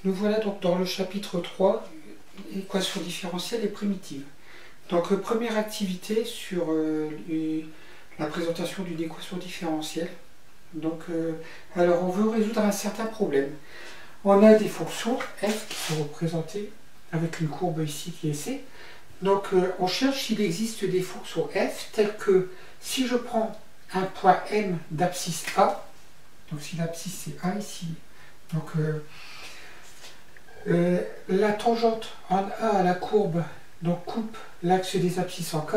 Nous voilà donc dans le chapitre 3, équation différentielle et primitive. Donc première activité sur la présentation d'une équation différentielle. Donc, alors on veut résoudre un certain problème. On a des fonctions f qui sont représentées avec une courbe ici qui est c. Donc on cherche s'il existe des fonctions f telles que si je prends un point M d'abscisse A, donc si l'abscisse c'est A ici, donc la tangente en A à la courbe donc coupe l'axe des abscisses en K,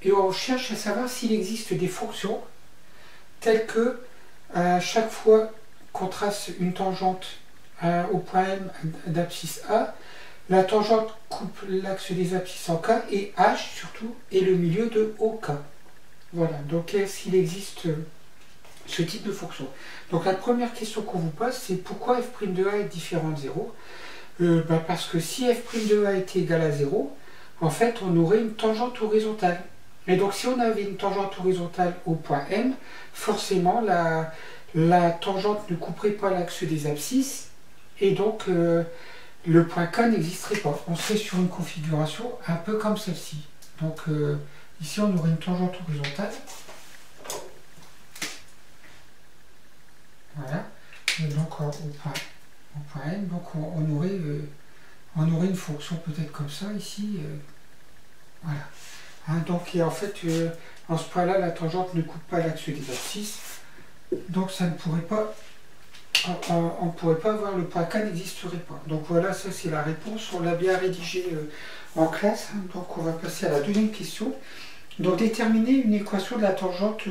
et on cherche à savoir s'il existe des fonctions telles que à chaque fois qu'on trace une tangente au point M d'abscisse A, la tangente coupe l'axe des abscisses en K et H surtout est le milieu de OK. Voilà, donc est-ce qu'il existe ce type de fonction? Donc la première question qu'on vous pose, c'est pourquoi f' de A est différent de 0? Parce que si f' de A était égal à 0, en fait on aurait une tangente horizontale. Et donc si on avait une tangente horizontale au point M, forcément la tangente ne couperait pas l'axe des abscisses, et donc le point K n'existerait pas. On serait sur une configuration un peu comme celle-ci. Donc ici on aurait une tangente horizontale. Voilà. Et donc au point N, donc on aurait une fonction peut-être comme ça ici. Voilà. Hein, donc et en fait, en ce point-là, la tangente ne coupe pas l'axe des abscisses. Donc ça ne pourrait pas. On ne pourrait pas avoir le point K n'existerait pas. Donc voilà, ça c'est la réponse. On l'a bien rédigé en classe. Hein, donc on va passer à la deuxième question. Donc déterminer une équation de la tangente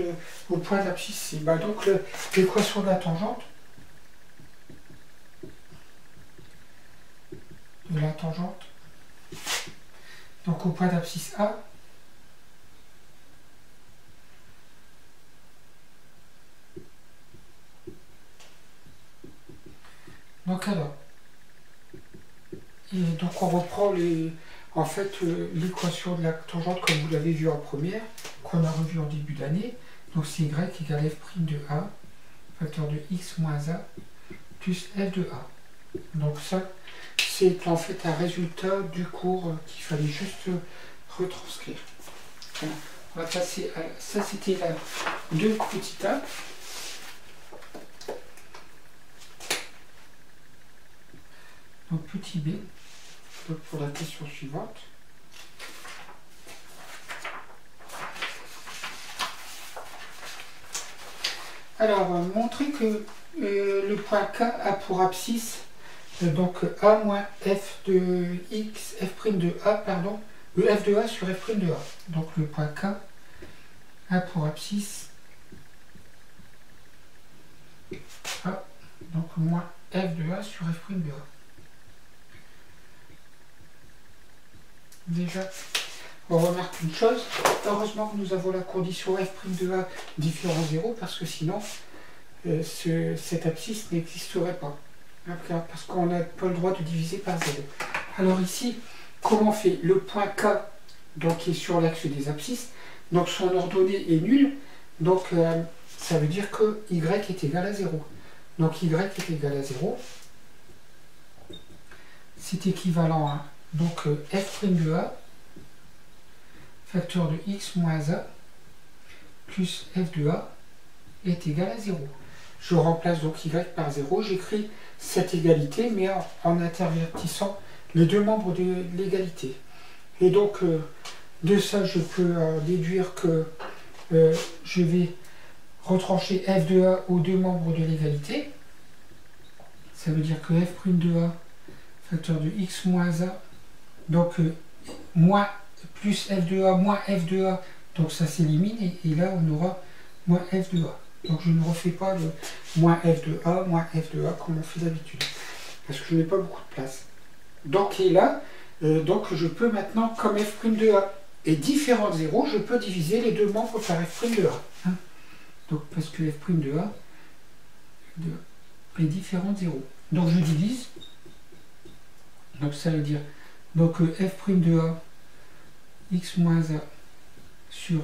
au point d'abscisse C. Donc l'équation de la tangente donc au point d'abscisse A, donc alors, et donc on reprend l'équation de la tangente comme vous l'avez vu en première, qu'on a revu en début d'année. Donc c'est y égale f' de A, facteur de x moins A, plus f de A. Donc ça, c'est en fait un résultat du cours qu'il fallait juste retranscrire. Voilà. On va passer à ça, c'était la deux petites A. Donc petit b, donc pour la question suivante. Alors, montrer que le point K a pour abscisse donc A moins f de x, f' de A, pardon, f de A sur f' de A. Donc le point K a pour abscisse A, donc moins f de A sur f' de A. Déjà, on remarque une chose, heureusement que nous avons la condition f' de A différent 0, parce que sinon, cette abscisse n'existerait pas. Parce qu'on n'a pas le droit de diviser par 0. Alors ici, comment on fait? Le point K, donc, qui est sur l'axe des abscisses, donc son ordonnée est nulle, donc ça veut dire que y est égal à 0. Donc y est égal à 0, c'est équivalent à donc f' de A, facteur de x moins A, plus f de A est égal à 0. Je remplace donc y par 0, j'écris cette égalité, mais en intervertissant les deux membres de l'égalité. Et donc, de ça, je peux déduire que je vais retrancher f de A aux deux membres de l'égalité. Ça veut dire que f' de A, facteur de x moins A, donc moins plus f de A moins f de A, donc ça s'élimine, et là on aura moins f de A. Donc je ne refais pas le moins f de A, moins f de A comme on fait d'habitude, parce que je n'ai pas beaucoup de place. Donc et là, donc je peux maintenant, comme f' de A est différent de 0, je peux diviser les deux membres par f' de A. Hein. Donc parce que f' de A est différent de 0. Donc je divise, donc ça veut dire donc f' de A x moins A sur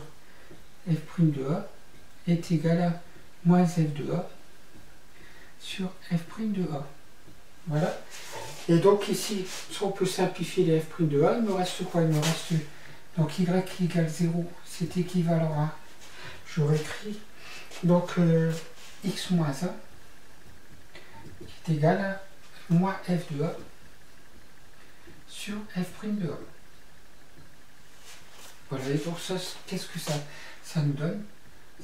f' de A est égal à moins f de A sur f' de A. Voilà. Et donc ici, si on peut simplifier les f' de a, il me reste quoi? Il me reste donc y égale 0, c'est équivalent à, j'aurais écrit, donc x moins 1 est égal à moins f de a sur f' de a. Voilà, et donc ça, qu'est-ce que ça nous donne?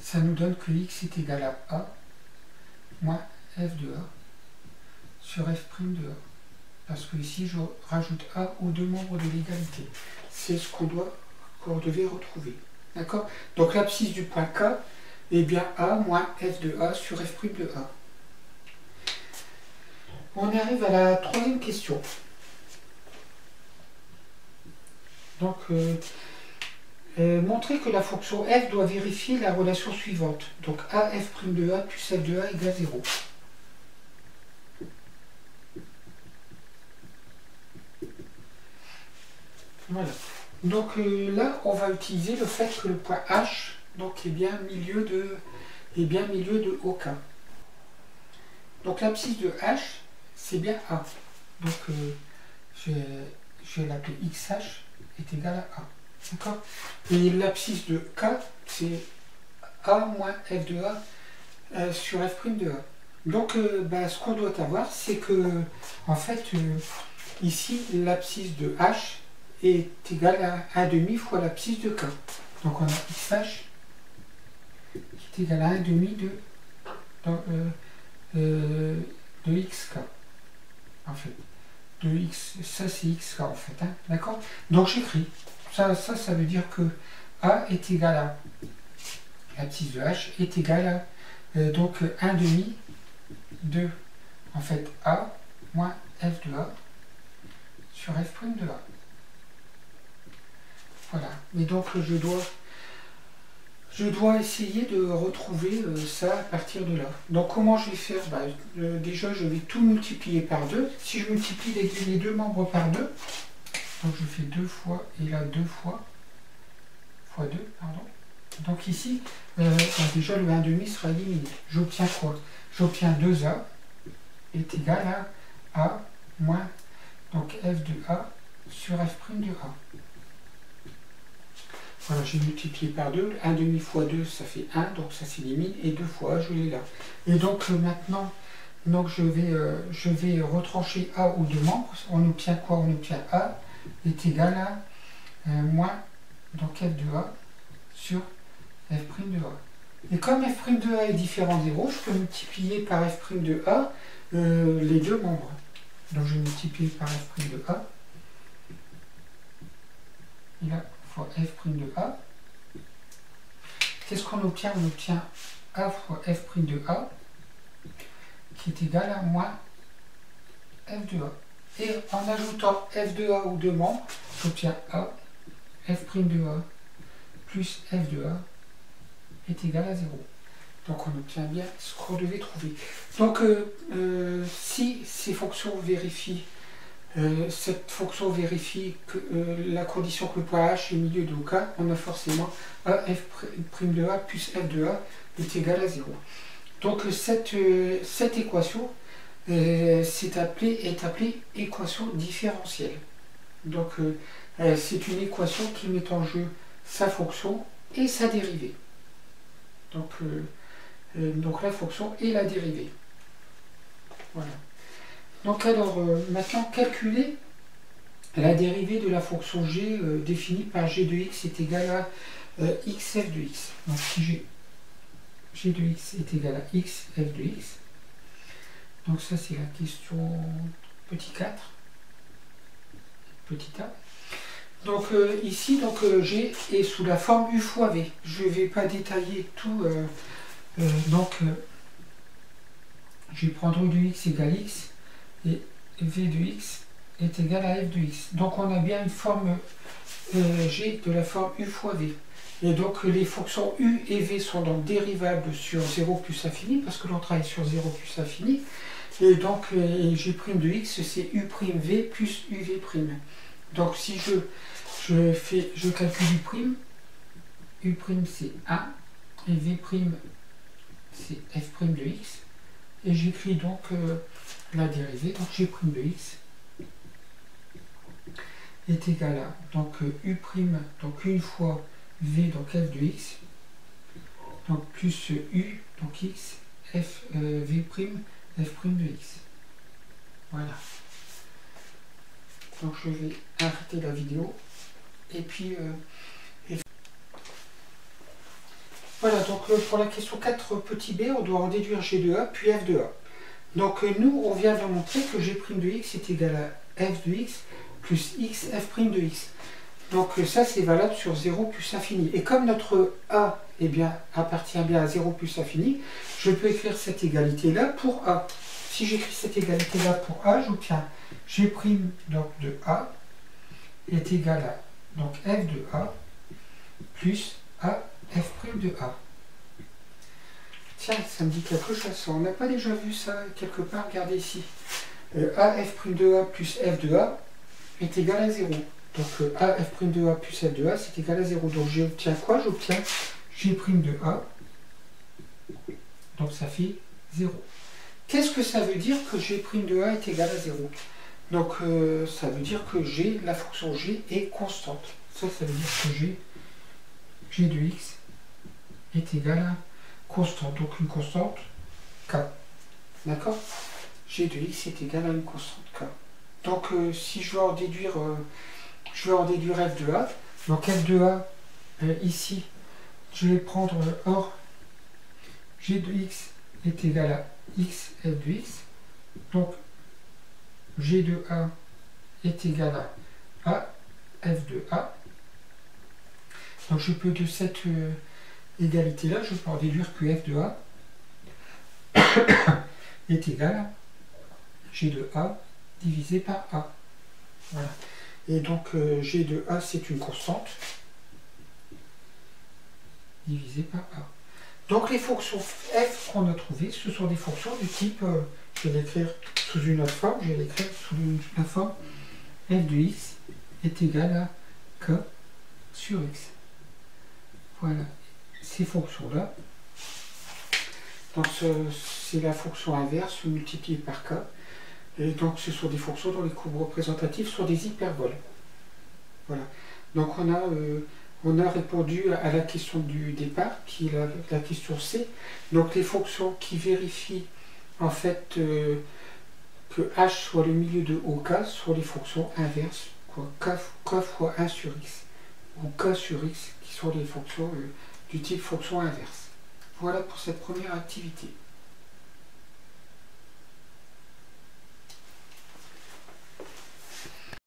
Ça nous donne que x est égal à a moins f de a sur f' de a. Parce que ici, je rajoute a aux deux membres de l'égalité. C'est ce qu'on devait retrouver. D'accord? Donc l'abscisse du point K est bien a moins f de a sur f' de a. On arrive à la troisième question. Donc, montrer que la fonction f doit vérifier la relation suivante. Donc a f' de a plus f de a égale 0. Voilà. Donc là, on va utiliser le fait que le point H donc, est bien milieu de OK. Donc l'abscisse de H, c'est bien A. Donc je vais l'appeler XH est égal à A. D'accord? Et l'abscisse de K, c'est A moins F de A sur F' de A. Donc ce qu'on doit avoir, c'est que en fait, ici, l'abscisse de H est égal à 1,5 fois l'abscisse de K. Donc on a XH qui est égal à 1,5 de XK. En fait. De X, ça c'est XK en fait. Hein, d'accord? Donc j'écris. Ça veut dire que A est égal à l'abscisse de H est égal à donc 1,5 de en fait A moins F de A sur F' de A. Voilà. Et donc je dois essayer de retrouver ça à partir de là. Donc comment je vais faire? Déjà je vais tout multiplier par 2. Si je multiplie les deux membres par 2, donc je fais 2 fois et là 2 fois 2, pardon. Donc ici, déjà le 1,5 sera éliminé. J'obtiens quoi? J'obtiens 2A est égal à A moins donc F de A sur F' de A. Voilà, j'ai multiplié par 2, 1,5 fois 2, ça fait 1, donc ça s'élimine, et 2 fois, je l'ai là. Et donc maintenant, donc je vais retrancher A aux deux membres. On obtient quoi? On obtient A est égal à moins donc F de A sur F' de A. Et comme F' de A est différent de 0, je peux multiplier par F' de A les deux membres. Donc je vais multiplier par F' de A. Et là, fois F' de A. Qu'est-ce qu'on obtient? On obtient A fois F' de A qui est égal à moins F de A. Et en ajoutant F de A aux deux membres, j'obtiens A, F' de A plus F de A est égal à 0. Donc on obtient bien ce qu'on devait trouver. Donc si ces fonctions vérifient, cette fonction vérifie que la condition que le point H est au milieu de OK, on a forcément A f' de A plus F de A est égal à 0. Donc cette équation est appelée équation différentielle. Donc c'est une équation qui met en jeu sa fonction et sa dérivée. Donc la fonction et la dérivée. Voilà. Donc alors, maintenant, calculer la dérivée de la fonction g définie par g de x est égal à xf de x. Donc si g de x est égal à xf de x, donc ça c'est la question petit 4, petit a. Donc ici, g est sous la forme u fois v. Je ne vais pas détailler tout, je vais prendre u de x égale x, et v de x est égal à f de x. Donc on a bien une forme g de la forme u fois v. Et donc les fonctions u et v sont donc dérivables sur 0 plus infini, parce que l'on travaille sur 0 plus infini. Et donc g' de x, c'est u' v plus uv'. Donc si je calcule u' c'est 1, et v' c'est f' de x. Et j'écris donc la dérivée, donc g' de x est égal à donc U', donc une fois V, donc f de x, donc plus U, donc x, f V', f' de x. Voilà. Donc je vais arrêter la vidéo. Et puis, voilà, donc pour la question 4 petit b, on doit en déduire g de a, puis f de a. Donc nous, on vient de montrer que g' de x est égal à f de x plus x f' de x. Donc ça, c'est valable sur 0 plus infini. Et comme notre a appartient bien à 0 plus infini, je peux écrire cette égalité-là pour a. Si j'écris cette égalité-là pour a, j'obtiens g' donc de a est égal à donc f de a plus a f' de a. Tiens, ça me dit quelque chose, ça. On n'a pas déjà vu ça quelque part? Regardez ici. A f' de a plus f de a est égal à 0. Donc a f' de a plus f de a, c'est égal à 0. Donc j'obtiens quoi? J'obtiens g' de a. Donc ça fait 0. Qu'est-ce que ça veut dire que g' de a est égal à 0? Donc ça veut dire que la fonction g est constante. Ça veut dire que g de x est égal à constante. Donc une constante k. D'accord? G de x est égal à une constante k. Donc si je veux en déduire f de a, donc f de a ici, je vais prendre or g de x est égal à x f de x. Donc g de a est égal à f de a. Donc je peux de cette égalité-là, je peux en déduire que f de a est égal à g de a divisé par a. Voilà. Et donc g de a, c'est une constante divisé par a. Donc les fonctions f qu'on a trouvées, ce sont des fonctions du type, je vais l'écrire sous une autre forme, je vais l'écrire sous la forme f de x est égal à k sur x. Voilà, ces fonctions-là. Donc c'est la fonction inverse multipliée par k. Et donc ce sont des fonctions dont les courbes représentatives sont des hyperboles. Voilà. Donc on a répondu à la question du départ, qui est la question C. Donc les fonctions qui vérifient en fait que h soit le milieu de OK sont les fonctions inverses, quoi, k fois 1 sur x, ou k sur x, qui sont les fonctions du type fonction inverse. Voilà pour cette première activité.